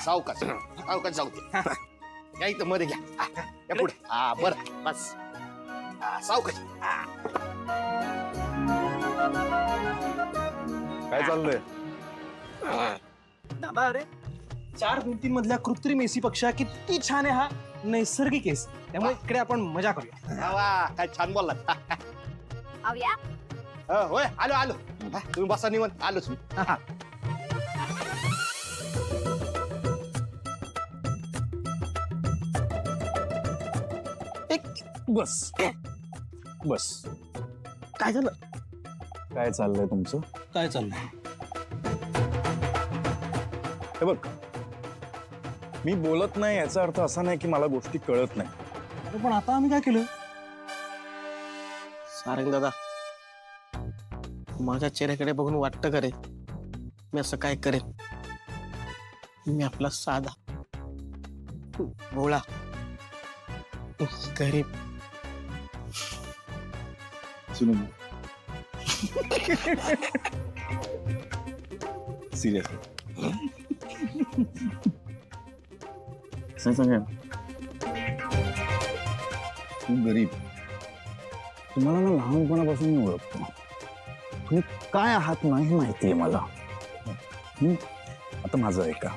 सावकाश सावकाश जाऊ दे. या इथं मध्ये घ्या. या पुढे. हा बरं बस. सावकाश. काय चाललंय? दादा अरे 4 भिंतींमधल्या कृत्रिम एसी पेक्षा किती छान आहे हा नैसर्गिक एसी. त्यामुळे इकडे आपण मजा करूया. वा काय छान बोललात. अवया होय आलो आलो. तुम्ही बसा निवांत. आलोच मी. बस बस. काय झालं? काय चाललंय तुमचं? काय चाललंय? हे बघ, मी बोलत नाही याचा अर्थ असा नाही की मला गोष्टी कळत नाही. अरे पण आता आम्ही काय केलं? सारंग दादा, माझ्या चेहऱ्याकडे बघून वाटतं का रे मी असं काय करेन? मी आपला साधा भोळा गरीब सुनील सिरियस सांगा. तू गरीब. तुम्हाला ना लहानपणापासून मी ओळखतो. तुम्ही काय आहात नाही माहितीये मला. आता माझं ऐका.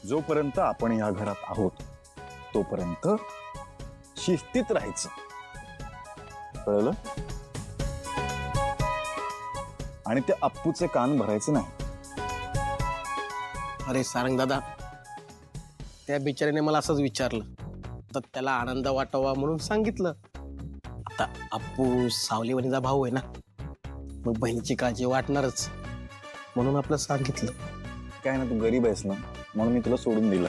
जोपर्यंत आपण या घरात आहोत तोपर्यंत शिस्तीत राहायचं. कळलं? आणि ते अप्पूचे कान भरायचे नाही. अरे सारंग दादा, त्या बिचाऱ्याने मला असंच विचारलं तर त्याला आनंद वाटावा म्हणून सांगितलं. आता अप्पू सावलीवणीचा भाऊ आहे ना, मग बहिणीची काळजी वाटणारच म्हणून आपलं सांगितलं. काय ना, तू गरीब आहेस ना म्हणून मी तुला सोडून दिलं.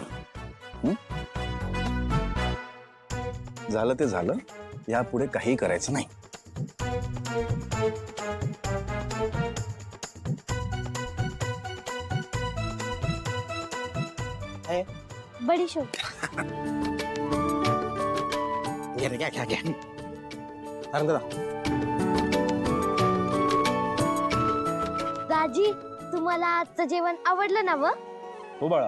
झालं ते झालं. यापुढे काही करायचं नाही. बडीशोप. घ्या रे, घ्या घ्या घ्या. सारंग दादा, दाजी तुम्हाला आजचं जेवण आवडलं ना? व हो बाळा.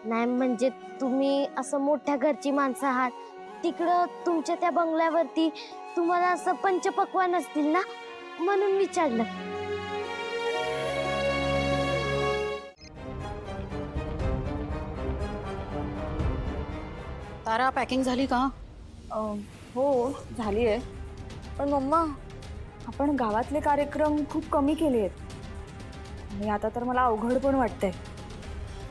नाही म्हणजे तुम्ही असं मोठ्या घरची माणसं आहात, तिकडं तुमच्या त्या बंगल्यावरती तुम्हाला असं पंचपक्वान असतील ना म्हणून विचारलं. तारा पॅकिंग झाली का? हो झाली आहे. पण मम्मा, आपण गावातले कार्यक्रम खूप कमी केले आहेत आणि आता तर मला अवघड पण वाटतंय.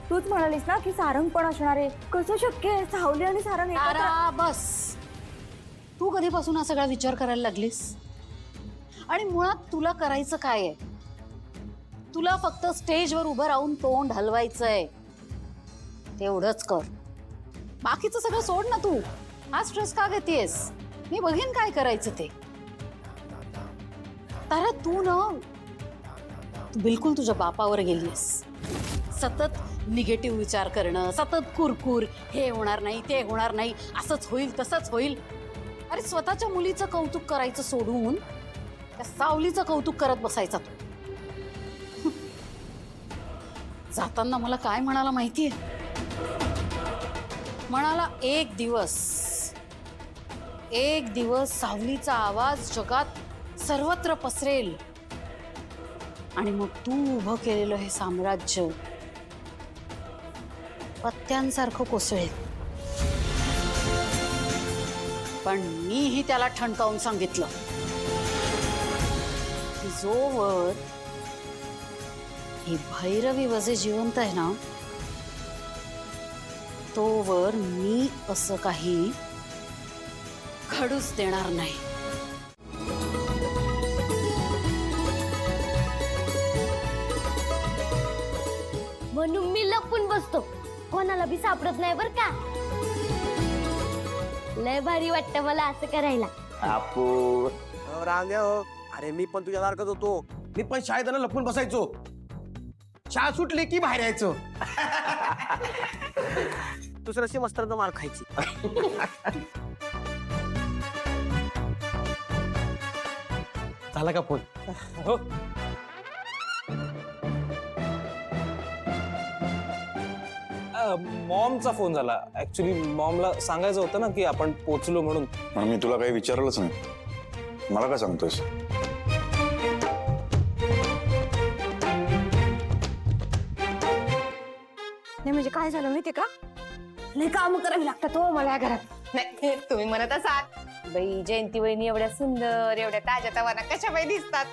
तूच म्हणालीस ना की सारंग पण असणार आहे. कसं शक्य आहे सावली आणि सारंग एकत्र? तारा बस. तू कधीपासून हा सगळा विचार करायला लागलीस? आणि मुळात तुला करायचं काय आहे? तुला फक्त स्टेजवर उभं राहून तोंड हलवायचंय, तेवढंच कर. बाकीचं सगळं सोड ना. तू हा स्ट्रेस का घेतेस? मी बघीन काय करायचं ते. तारा तू बिलकुल तुझ्या बापावर गेलीस. सतत निगेटिव्ह विचार करणं, सतत कुरकुर, हे होणार नाही ते होणार नाही, असंच होईल तसंच होईल. अरे स्वतःच्या मुलीचं कौतुक करायचं सोडून त्या सावलीचं कौतुक करत बसायचा तू. जाताना मला काय म्हणाला माहितीये? म्हणाला एक दिवस सावलीचा आवाज जगात सर्वत्र पसरेल आणि मग तू उभं केलेलं हे साम्राज्य पत्त्यांसारखं कोसळेल. पण मीही त्याला ठणकावून सांगितलं की जोवर ही भैरवी वजे जिवंत आहे ना, तोवर मी असं काही घडूच देणार नाही. म्हणून मी लपून बसतो, कोणाला बी सापडत नाही बर का. लय भारी वाटतं मला असं करायला. अप्पू रांग्या हो. अरे मी पण तुझ्यासारखंच होतो. मी पण शाळेत लपून बसायचो. शाळा सुटली की बाहेर यायचो. दुसऱ्याशी मस्तरांचा मार खायची. झाला का फोन? हो. मॉमचा फोन झाला. ऍक्च्युली मॉमला सांगायचं होतं ना की आपण पोचलो म्हणून. पण मी तुला काही विचारलंच नाही. मला काय सांगतोयस? नाही म्हणजे काय झालं माहितीये का, लय काम करावी लागतात हो मला या घरात. नाही तुम्ही म्हणत असाल बाई जयंती वहिनी एवढ्या सुंदर एवढ्या ताज्या तवाना कशा बाई दिसतात.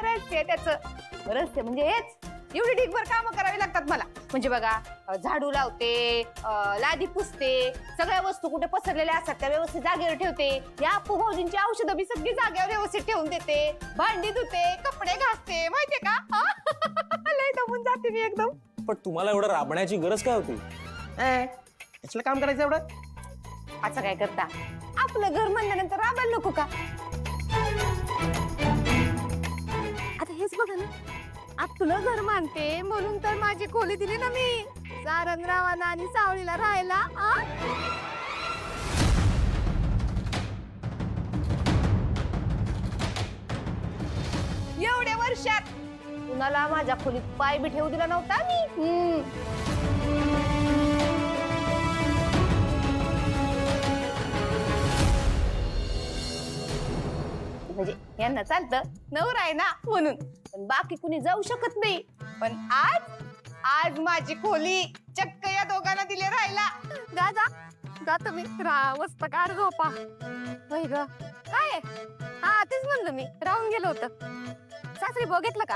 रहस्य त्याचं रहस्य म्हणजे हेच एवढी ढीगभर काम करावी लागतात मला. म्हणजे बघा झाडू लावते, लादी पुसते, सगळ्या वस्तू कुठे पसरलेल्या असतात त्या व्यवस्थित जागेवर ठेवते. या अप्पू भाऊजींची औषधं बी सगळी जागेवर व्यवस्थित ठेवून देते, भांडी धुते, कपडे घासते. माहितीये का लय दमून जाते मी एकदम. पण तुम्हाला एवढं राबण्याची गरज काय होती? याच्याला काम करायचं एवढं? असं काय करता, आपलं घर म्हणल्यानंतर राबायला नको का? आता हेच बघा ना, आपलं घर मानते म्हणून तर माझी खोली दिली ना मी सारंगरावांना आणि सावळीला राहायला. एवढ्या वर्षात कुणाला माझ्या खोलीत पाय बी ठेवू दिला नव्हता मी. म्हणजे यांना चालतं नवरा आहे ना म्हणून, पण बाकी कुणी जाऊ शकत नाही. पण आज माझी खोली चक्क या दोघांना दिली राहायला. जा तुम्ही मस्त कार झोपा. होय ग काय हा तेच म्हणलं मी, राहून गेलो होतं. सासरी बघितलं का?